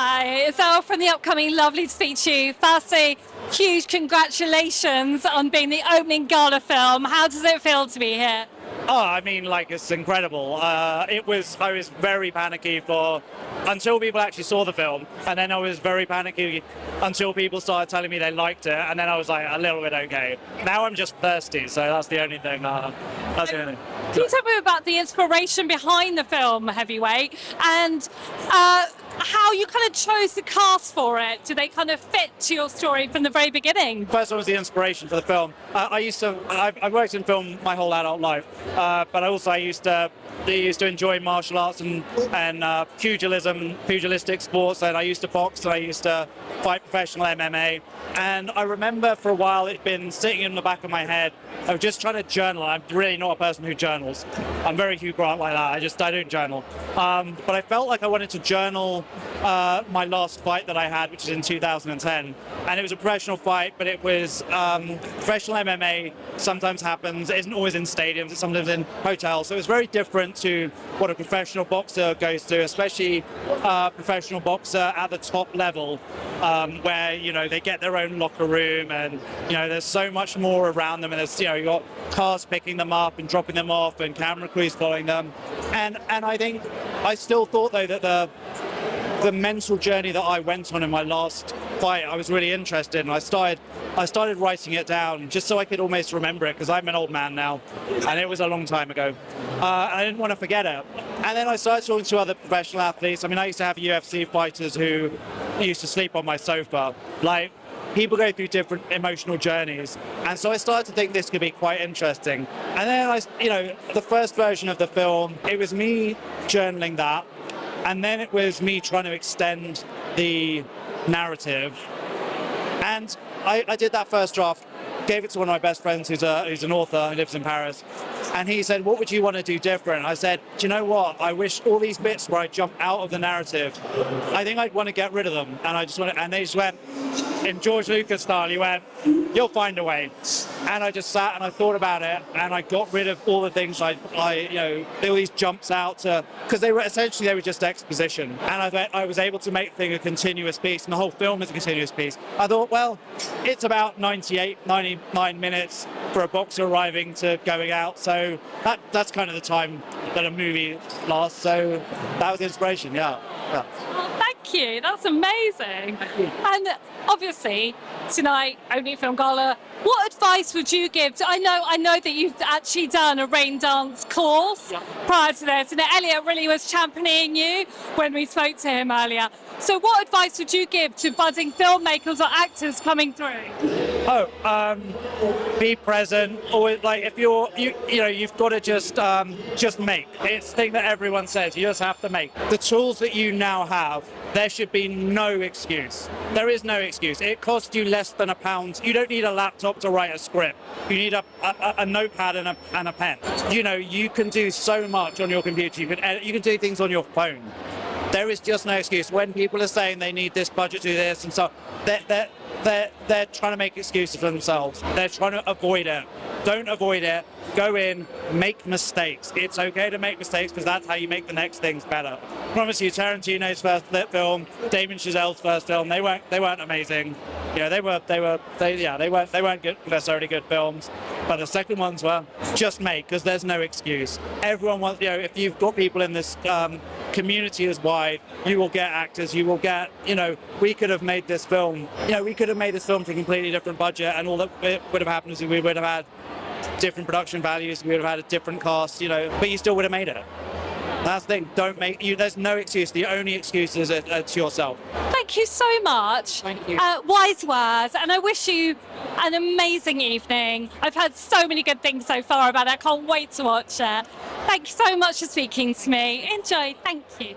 Hi, Ezelle from the upcoming Lovely to Speak to You. Firstly, huge congratulations on being the opening gala film. How does it feel to be here? Oh, I mean, like, it's incredible. I was very panicky until people actually saw the film, and then I was very panicky until people started telling me they liked it, and then I was like a little bit okay. Now I'm just thirsty, so that's the only thing. Can you tell me about the inspiration behind the film Heavyweight and how you kind of chose the cast for it? Do they kind of fit to your story from the very beginning? First one was the inspiration for the film. I worked in film my whole adult life, but I used to enjoy martial arts and pugilistic sports, and I used to box and I used to fight professional MMA. And I remember for a while it'd been sitting in the back of my head. I was just trying to journal. I'm really not a person who journals. I'm very Hugh Grant like that. I don't journal. But I felt like I wanted to journal my last fight that I had, which was in 2010. And it was a professional fight, but it was professional MMA. Sometimes happens. It isn't always in stadiums. It's sometimes in hotels. So it was very different to what a professional boxer goes through, especially a professional boxer at the top level, where they get their own locker room, and there's so much more around them, and there's you got cars picking them up and dropping them off, and camera crews following them, and I still thought though that the mental journey that I went on in my last fight, I was really interested in. I started writing it down just so I could almost remember it, because I'm an old man now, and it was a long time ago. I didn't want to forget it. And then I started talking to other professional athletes. I mean, I used to have UFC fighters who used to sleep on my sofa. Like, people go through different emotional journeys. And so I started to think this could be quite interesting. And then the first version of the film, it was me journaling that. And then it was me trying to extend the narrative. And I did that first draft, gave it to one of my best friends who's an author who lives in Paris. And he said, what would you want to do different? I said, do you know what? I wish all these bits where I jump out of the narrative, I think I'd want to get rid of them. And they just went, in George Lucas style, he went, you'll find a way. And I just sat and I thought about it, and I got rid of all the things all these jumps out to, because they were just exposition. And I was able to make the thing a continuous piece, and the whole film is a continuous piece. I thought, well, it's about 99 minutes for a boxer arriving to going out, so that's kind of the time that a movie lasts. So that was the inspiration, yeah. Oh, thank you, that's amazing. And obviously tonight, opening film gala, what advice would you give to, I know that you've actually done a Raindance course prior to this, and Elliot really was championing you when we spoke to him earlier. So what advice would you give to budding filmmakers or actors coming through? Be present. Always, like, if you've got to just make. It's the thing that everyone says. You just have to make. The tools that you now have, there should be no excuse. There is no excuse. It costs you less than £1. You don't need a laptop to write a script. You need a notepad and a pen. You can do so much on your computer. You can do things on your phone. There is just no excuse. When people are saying they need this budget to do this and so, they're trying to make excuses for themselves. They're trying to avoid it. Don't avoid it. Go in, make mistakes. It's okay to make mistakes, because that's how you make the next things better. I promise you, Tarantino's first film, Damien Chazelle's first film, they weren't amazing. They weren't good, necessarily good films. But the second ones were. Just make, because there's no excuse. Everyone wants, if you've got people in this community as wide, you will get actors, you will get, we could have made this film, we could have made this film for a completely different budget, and all that would have happened is we would have had different production values, we would have had a different cast, but you still would have made it. That's the thing, there's no excuse. The only excuse is to yourself. Thank you so much. Thank you. Wise words, and I wish you an amazing evening. I've heard so many good things so far about it. I can't wait to watch it. Thank you so much for speaking to me. Enjoy. Thank you.